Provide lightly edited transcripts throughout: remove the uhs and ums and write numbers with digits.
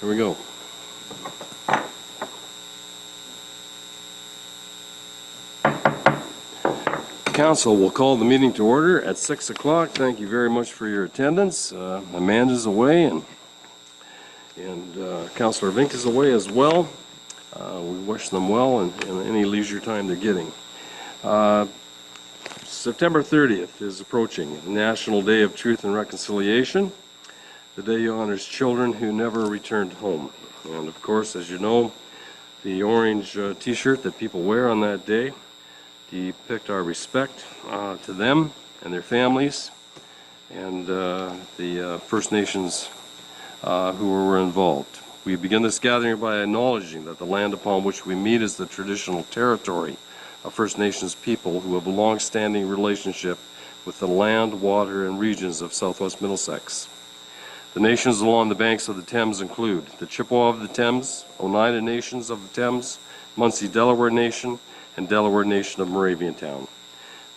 Here we go. Council will call the meeting to order at 6 o'clock. Thank you very much for your attendance. Amanda's away and Councilor Vink is away as well. We wish them well in any leisure time they're getting. September 30th is approaching, National Day of Truth and Reconciliation. The day honors children who never returned home. And of course, as you know, the orange t-shirt that people wear on that day depict our respect to them and their families and the First Nations who were involved. We begin this gathering by acknowledging that the land upon which we meet is the traditional territory of First Nations people who have a long-standing relationship with the land, water, and regions of southwest Middlesex. The nations along the banks of the Thames include the Chippewa of the Thames, Oneida Nations of the Thames, Munsee Delaware Nation, and Delaware Nation of Moraviantown.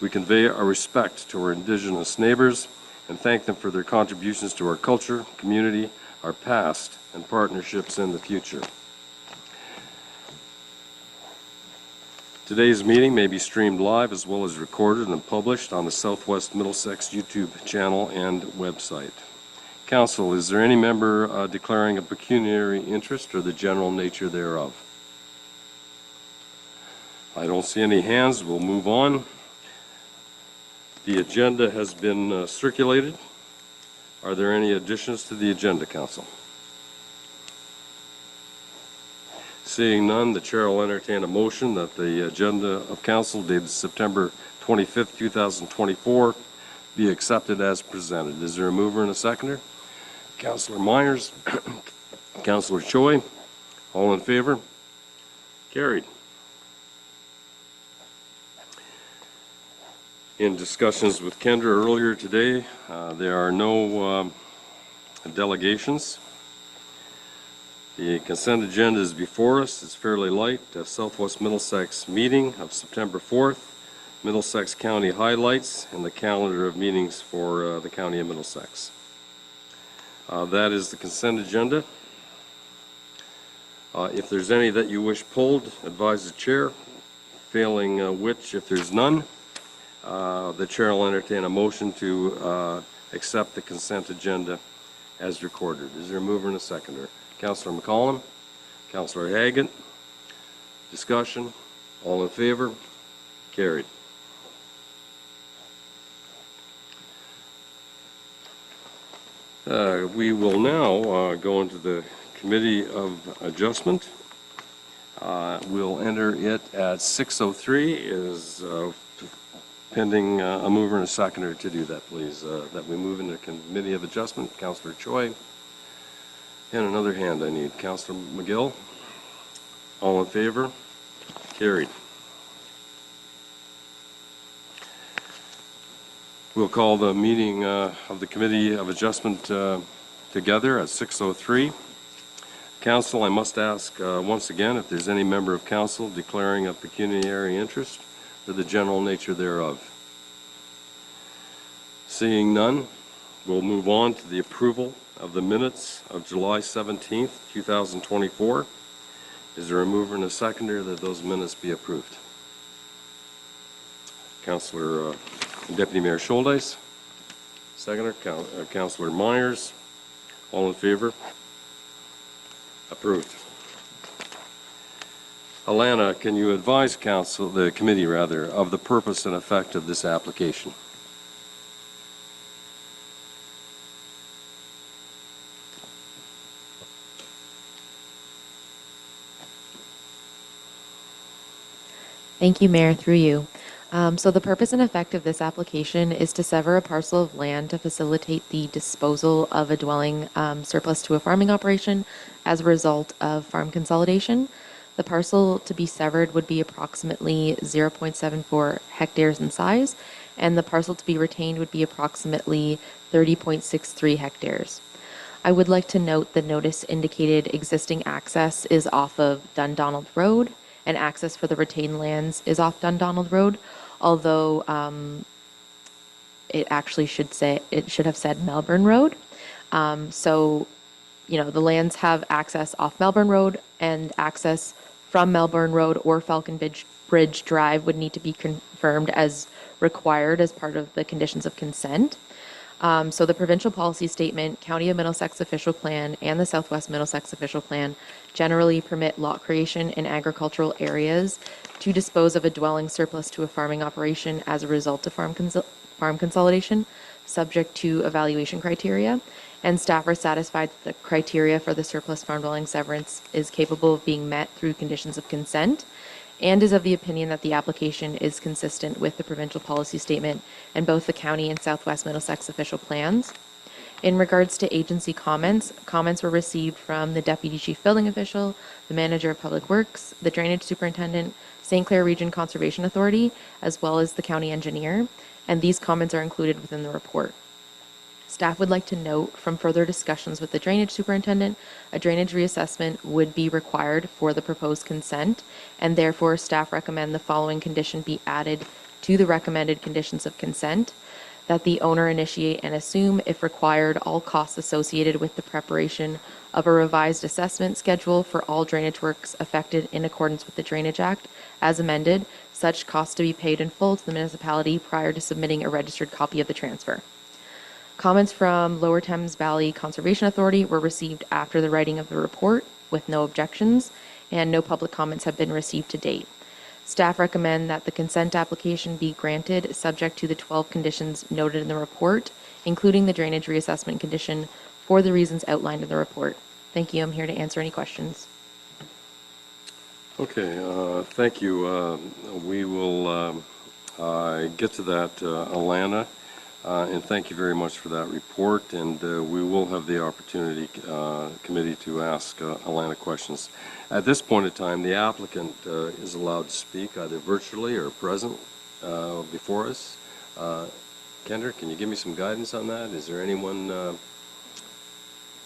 We convey our respect to our Indigenous neighbors and thank them for their contributions to our culture, community, our past, and partnerships in the future. Today's meeting may be streamed live as well as recorded and published on the Southwest Middlesex YouTube channel and website. Council, is there any member declaring a pecuniary interest or the general nature thereof? I don't see any hands. We'll move on. The agenda has been circulated. Are there any additions to the agenda, Council? Seeing none, the Chair will entertain a motion that the agenda of Council dated September 25th, 2024 be accepted as presented. Is there a mover and a seconder? Councilor Myers, Councilor Choi, all in favor? Carried. In discussions with Kendra earlier today, there are no delegations. The consent agenda is before us. It's fairly light. Southwest Middlesex meeting of September 4th, Middlesex County highlights, and the calendar of meetings for the County of Middlesex. That is the consent agenda. If there's any that you wish pulled, advise the Chair. Failing which, if there's none, the Chair will entertain a motion to accept the consent agenda as recorded. Is there a mover and a seconder? Councilor McCollum, Councilor Haggett, discussion, all in favor? Carried. We will now go into the Committee of Adjustment. We'll enter it at 6:03. Is pending a mover and a seconder to do that, please. That we move into Committee of Adjustment. Councilor Choi. And another hand I need. Councilor McGill. All in favor? Carried. We'll call the meeting of the Committee of Adjustment together at 6:03. Council, I must ask once again if there's any member of Council declaring a pecuniary interest or the general nature thereof. Seeing none, we'll move on to the approval of the minutes of July 17th, 2024. Is there a mover and a seconder that those minutes be approved? Councilor Deputy Mayor Scholdice, seconder. Councilor Myers, all in favor? Approved. Alana, can you advise Council, the committee rather, of the purpose and effect of this application? Thank you, Mayor, through you. So the purpose and effect of this application is to sever a parcel of land to facilitate the disposal of a dwelling surplus to a farming operation as a result of farm consolidation. The parcel to be severed would be approximately 0.74 hectares in size, and the parcel to be retained would be approximately 30.63 hectares. I would like to note the notice indicated existing access is off of Dundonald Road, and access for the retained lands is off Dundonald Road, although it actually should have said Melbourne Road. So the lands have access off Melbourne Road, and access from Melbourne Road or Falcon Bridge Drive would need to be confirmed as required as part of the conditions of consent. So the provincial policy statement, County of Middlesex official plan, and the Southwest Middlesex official plan generally permit lot creation in agricultural areas to dispose of a dwelling surplus to a farming operation as a result of farm consolidation, subject to evaluation criteria. And staff are satisfied that the criteria for the surplus farm dwelling severance is capable of being met through conditions of consent, and is of the opinion that the application is consistent with the provincial policy statement and both the county and Southwest Middlesex official plans. In regards to agency comments, comments were received from the Deputy Chief Building Official, the Manager of Public Works, the Drainage Superintendent, St. Clair Region Conservation Authority, as well as the County Engineer, and these comments are included within the report. Staff would like to note from further discussions with the Drainage Superintendent, a drainage reassessment would be required for the proposed consent, and therefore staff recommend the following condition be added to the recommended conditions of consent: that the owner initiate and assume, if required, all costs associated with the preparation of a revised assessment schedule for all drainage works affected in accordance with the Drainage Act as amended, such costs to be paid in full to the municipality prior to submitting a registered copy of the transfer. Comments from Lower Thames Valley Conservation Authority were received after the writing of the report with no objections, and no public comments have been received to date. Staff recommend that the consent application be granted subject to the 12 conditions noted in the report, including the drainage reassessment condition, for the reasons outlined in the report. Thank you. I'm here to answer any questions. Okay, thank you. We will get to that, Alana. And thank you very much for that report, and we will have the opportunity, committee, to ask Alana questions. At this point in time, the applicant is allowed to speak either virtually or present before us. Kendra, can you give me some guidance on that? Is there anyone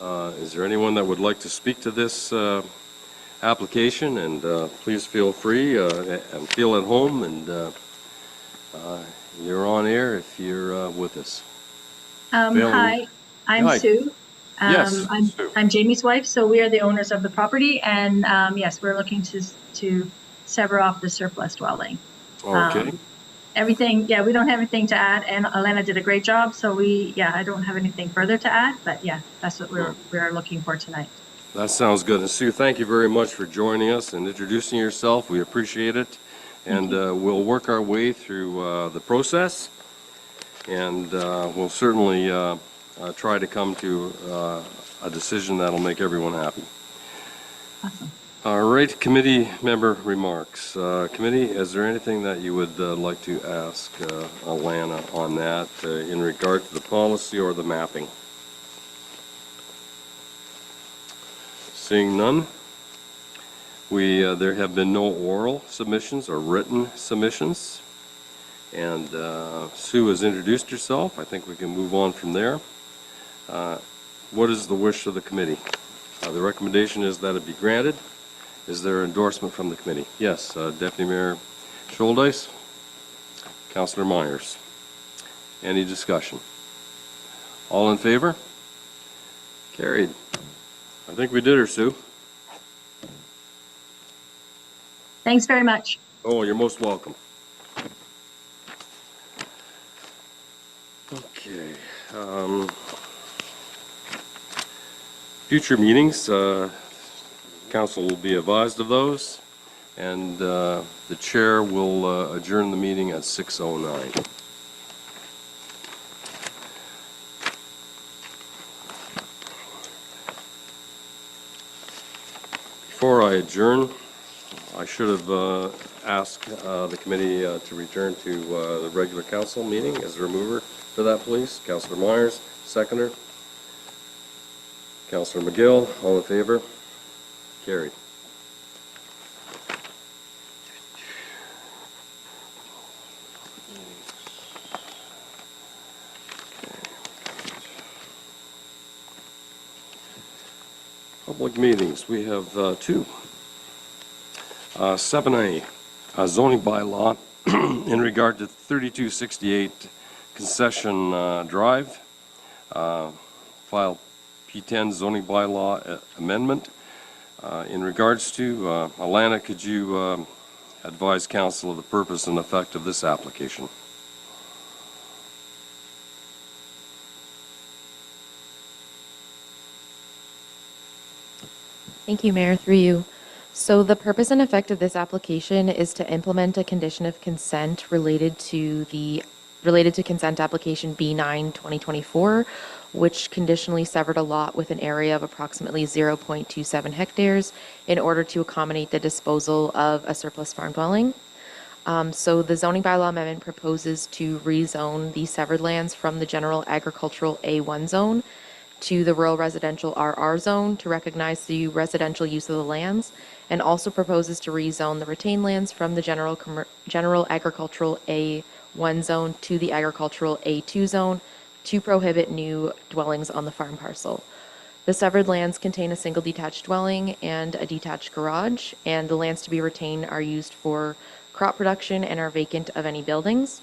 that would like to speak to this application? And please feel free and feel at home, and you're on air if you're with us. Hi, I'm Hi. Sue. Yes, Sue. I'm Jamie's wife, so we are the owners of the property, and yes, we're looking to sever off the surplus dwelling. Okay. Everything, yeah, we don't have anything to add, and Alana did a great job, so I don't have anything further to add, but yeah, that's what we're looking for tonight. That sounds good. And Sue, thank you very much for joining us and introducing yourself. We appreciate it. And we'll work our way through the process, and we'll certainly try to come to a decision that'll make everyone happy. Awesome. All right, committee member remarks. Committee, is there anything that you would like to ask Alana on that in regard to the policy or the mapping? Seeing none. There have been no oral submissions or written submissions, and Sue has introduced herself. I think we can move on from there. What is the wish of the committee? The recommendation is that it be granted. Is there endorsement from the committee? Yes, Deputy Mayor Scholdice, Councillor Myers. Any discussion? All in favor? Carried. I think we did her, Sue. Thanks very much. Oh, you're most welcome. Okay. Future meetings, council will be advised of those, and the chair will adjourn the meeting at 6:09. Before I adjourn, I should have asked the committee to return to the regular council meeting. As a remover for that, please. Councillor Myers, seconder. Councillor McGill, all in favor? Carried. Public meetings, we have two. 7A, zoning bylaw in regard to 3268 Concession Drive, file P10 zoning bylaw amendment. In regards to, Alana, could you advise council of the purpose and effect of this application? Thank you, Mayor, through you. So the purpose and effect of this application is to implement a condition of consent related to consent application B9 2024, which conditionally severed a lot with an area of approximately 0.27 hectares in order to accommodate the disposal of a surplus farm dwelling. So the zoning bylaw amendment proposes to rezone the severed lands from the general agricultural A1 zone to the rural residential RR zone to recognize the residential use of the lands, and also proposes to rezone the retained lands from the general agricultural A1 zone to the agricultural A2 zone to prohibit new dwellings on the farm parcel. The severed lands contain a single detached dwelling and a detached garage, and the lands to be retained are used for crop production and are vacant of any buildings.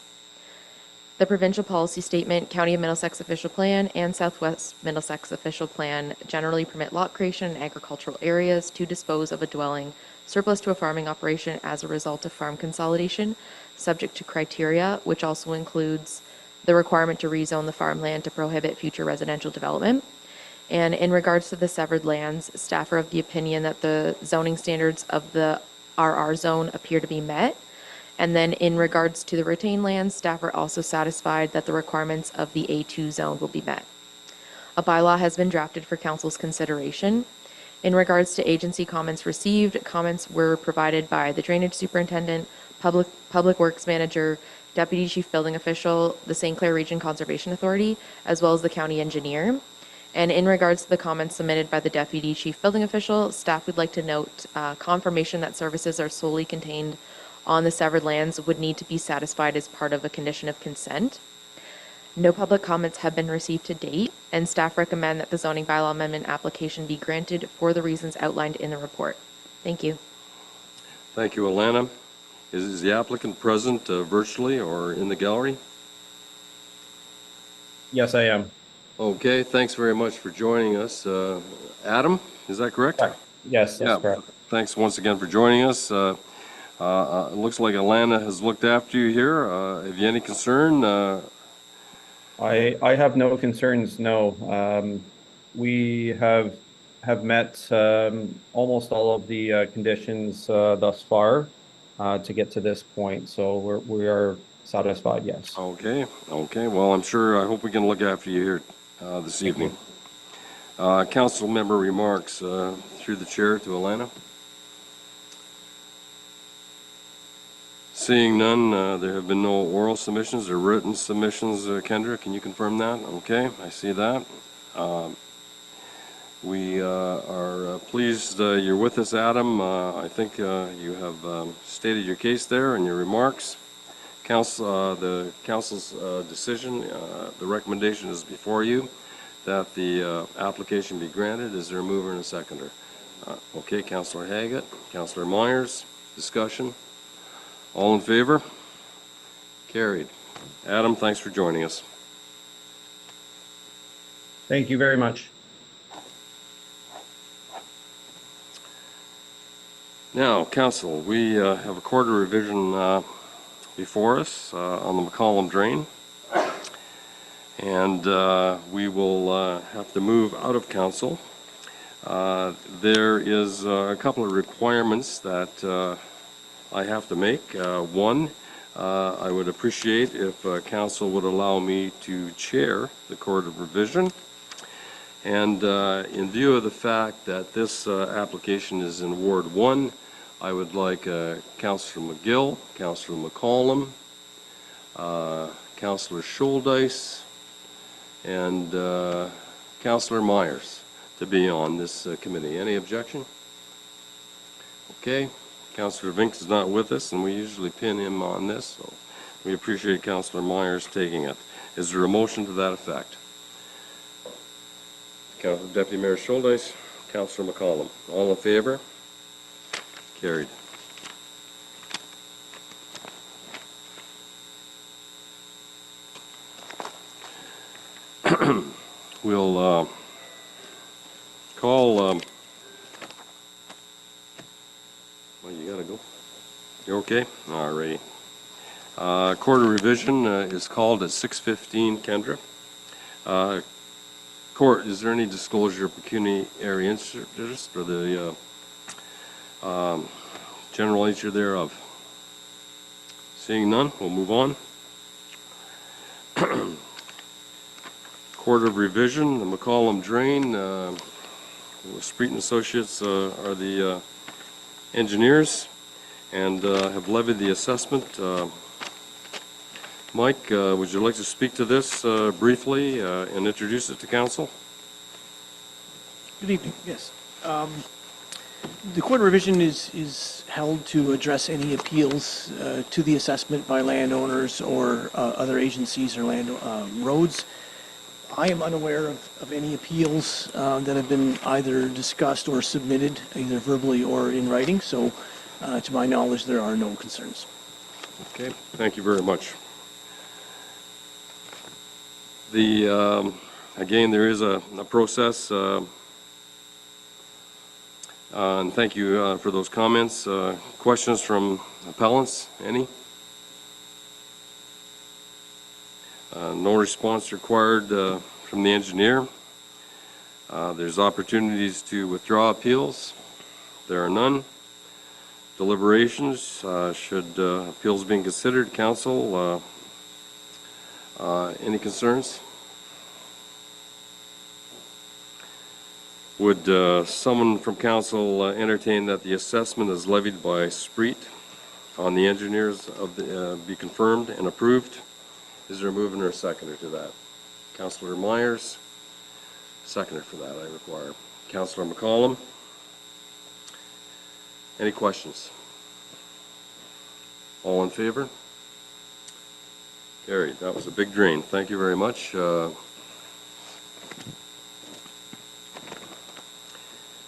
The provincial policy statement, County of Middlesex official plan, and Southwest Middlesex official plan generally permit lot creation in agricultural areas to dispose of a dwelling surplus to a farming operation as a result of farm consolidation, subject to criteria, which also includes the requirement to rezone the farmland to prohibit future residential development. And in regards to the severed lands, staff are of the opinion that the zoning standards of the RR zone appear to be met. And then in regards to the retained lands, staff are also satisfied that the requirements of the A2 zone will be met. A bylaw has been drafted for council's consideration. In regards to agency comments received, comments were provided by the drainage superintendent, public works manager, deputy chief building official, the St. Clair Region Conservation Authority, as well as the county engineer. And in regards to the comments submitted by the deputy chief building official, staff would like to note confirmation that services are solely contained on the severed lands would need to be satisfied as part of a condition of consent. No public comments have been received to date, and staff recommend that the zoning bylaw amendment application be granted for the reasons outlined in the report. Thank you. Thank you, Alana. Is the applicant present virtually or in the gallery? Yes, I am. Okay, thanks very much for joining us. Adam, is that correct? Yes, that's correct. Thanks once again for joining us. It looks like Alana has looked after you here. Have you any concern? I have no concerns, no. We have met almost all of the conditions thus far to get to this point, so we are satisfied, yes. Okay. Well, I hope we can look after you here this evening. Council member remarks through the chair to Alana. Seeing none, there have been no oral submissions or written submissions. Kendra, can you confirm that? Okay, I see that. We are pleased you're with us, Adam. I think you have stated your case there in your remarks. The council's decision, the recommendation is before you that the application be granted. Is there a mover and a seconder? Okay, Councillor Haggett, Councillor Myers, discussion. All in favor? Carried. Adam, thanks for joining us. Thank you very much. Now, Council, we have a quarter revision before us on the McCollum Drain, and we will have to move out of Council. There is a couple of requirements that I have to make. One, I would appreciate if Council would allow me to chair the Court of Revision. And in view of the fact that this application is in Ward 1, I would like Councillor McGill, Councillor McCollum, Councillor Schuldeis, and Councillor Myers to be on this committee. Any objection? Okay. Councillor Vinks is not with us, and we usually pin him on this, so we appreciate Councillor Myers taking it. Is there a motion to that effect? Deputy Mayor Schuldeis, Councillor McCollum. All in favor? Carried. We'll Call, well, you gotta go. You okay? All righty. Court of revision is called at 6:15, Kendra. Court, is there any disclosure of pecuniary interest or the general nature thereof? Seeing none, we'll move on. Court of revision, the McCollum Drain, Spreet and Associates are the engineers and have levied the assessment. Mike, would you like to speak to this briefly and introduce it to council? Good evening, yes. The court revision is held to address any appeals to the assessment by landowners or other agencies or land roads. I am unaware of any appeals that have been either discussed or submitted, either verbally or in writing, so to my knowledge, there are no concerns. Okay, thank you very much. The again, there is a process, and thank you for those comments. Questions from appellants? Any? No response required from the engineer. There's opportunities to withdraw appeals. There are none. Deliberations, should appeals being considered, council, any concerns? Would someone from council entertain that the assessment is levied by Spreet on the engineers of the, be confirmed and approved? Is there a mover or a seconder to that? Councillor Myers, seconder for that I require. Councillor McCollum, any questions? All in favor? Carried. That was a big drain. Thank you very much.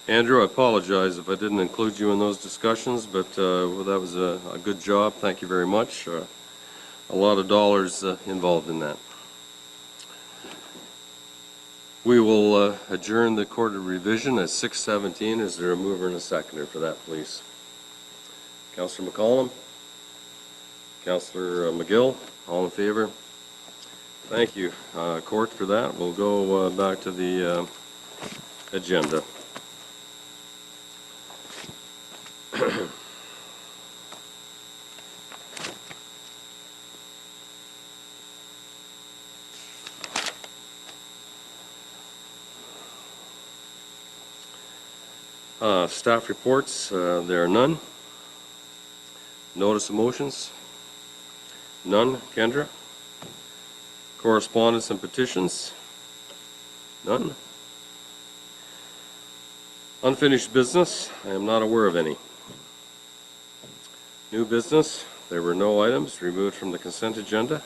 Andrew, I apologize if I didn't include you in those discussions, but well, that was a good job. Thank you very much. A lot of dollars involved in that. We will adjourn the court of revision at 6:17. Is there a mover and a seconder for that, please? Councillor McCollum? Councillor McGill? All in favor? Thank you, court, for that. We'll go back to the agenda. Staff reports, there are none. Notice of motions? None. Kendra? Correspondence and petitions? None. Unfinished business? I am not aware of any. New business? There were no items removed from the consent agenda.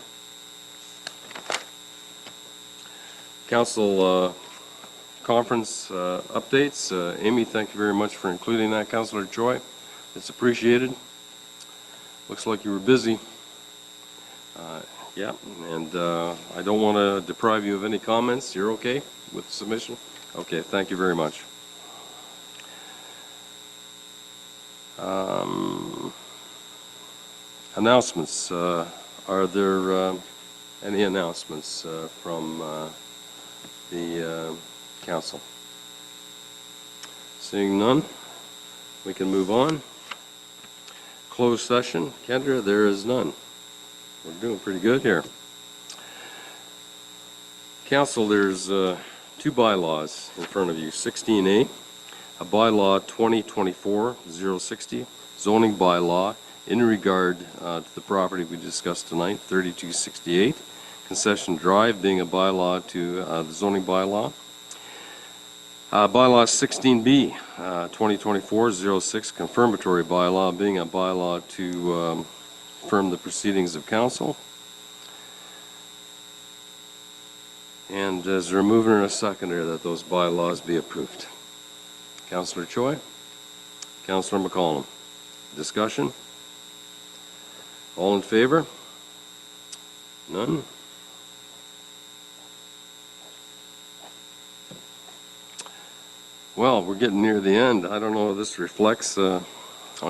Council conference updates. Amy, thank you very much for including that. Councillor Choi, it's appreciated. Looks like you were busy. Yeah, and I don't want to deprive you of any comments. You're okay with the submission? Okay, thank you very much. Announcements. Are there any announcements from the council? Seeing none, we can move on. Closed session. Kendra, there is none. We're doing pretty good here. Council, there's two bylaws in front of you. 16A, a bylaw 2024-060, zoning bylaw in regard to the property we discussed tonight, 3268, Concession Drive being a bylaw to the zoning bylaw. Bylaw 16B, 2024-06, confirmatory bylaw being a bylaw to confirm the proceedings of council. And as a mover and a seconder that those bylaws be approved. Councillor Choi, Councillor McCollum. Discussion? All in favor? None? Well, we're getting near the end. I don't know if this reflects on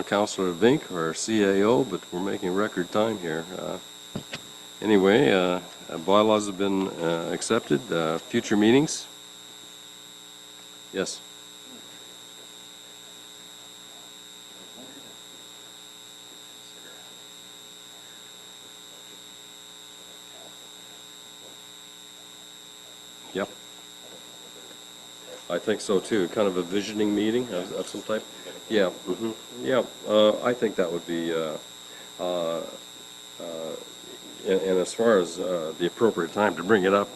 Councilor Vink or our CAO, but we're making record time here. Anyway, bylaws have been accepted. Future meetings? Yes. Yep. I think so too. Kind of a visioning meeting of some type. Yeah. Yeah. I think that would be. And as far as the appropriate time to bring it up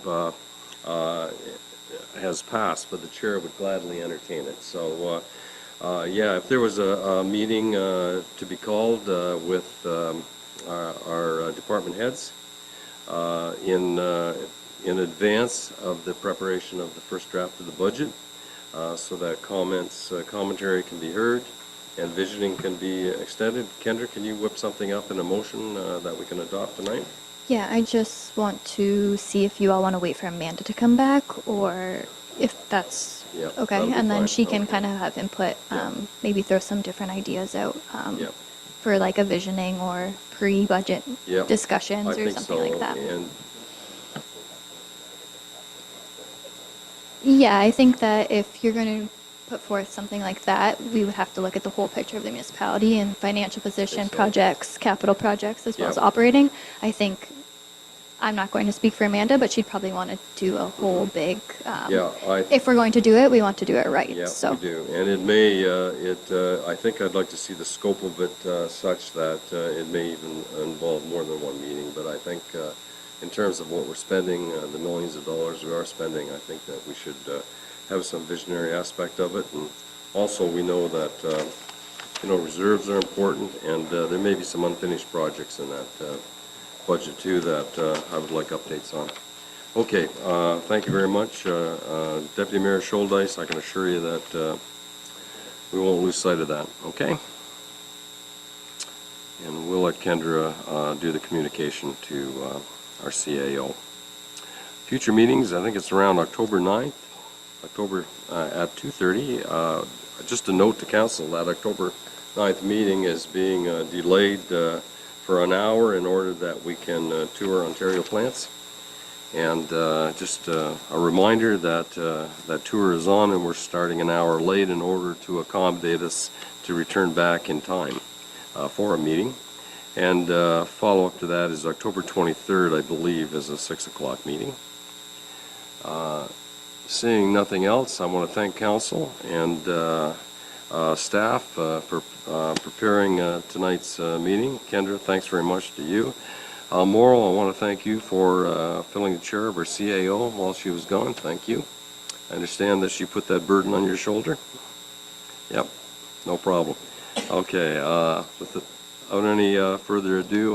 has passed, but the chair would gladly entertain it. So, yeah, if there was a meeting to be called with our department heads in advance of the preparation of the first draft of the budget, so that commentary can be heard and visioning can be extended. Kendra, can you whip something up in a motion that we can adopt tonight? Yeah, I just want to see if you all want to wait for Amanda to come back, or if that's Yeah, okay. that'll be And then fine. she can Okay. kind of have input, maybe throw some different ideas out Yeah. for like a visioning or pre-budget Yeah, discussions I or think something so. like that. And Yeah, I think that if you're going to put forth something like that, we would have to look at the whole picture of the municipality and financial position, so. projects, capital projects, as well Yeah. as operating. I think, I'm not going to speak for Amanda, but she'd probably want to do a whole big, yeah, if we're going to do it, we want to do it right. yeah, So, we do. And it may, I think I'd like to see the scope of it such that it may even involve more than one meeting. But I think in terms of what we're spending, the millions of dollars we are spending, I think that we should have some visionary aspect of it. And also we know that, reserves are important, and there may be some unfinished projects in that budget too that I would like updates on. Okay, thank you very much. Deputy Mayor Scholdice, I can assure you that we won't lose sight of that, okay? And we'll let Kendra do the communication to our CAO. Future meetings, I think it's around October 9th, at 2:30. Just a note to council, that October 9th meeting is being delayed for an hour in order that we can tour Ontario plants. And just a reminder that that tour is on, and we're starting an hour late in order to accommodate us to return back in time for a meeting. And follow-up to that is October 23rd, I believe, is a 6 o'clock meeting. Seeing nothing else, I want to thank council and staff for preparing tonight's meeting. Kendra, thanks very much to you. Morrill, I want to thank you for filling the chair of our CAO while she was gone. Thank you. I understand that she put that burden on your shoulder. Yep, no problem. Okay, without any further ado,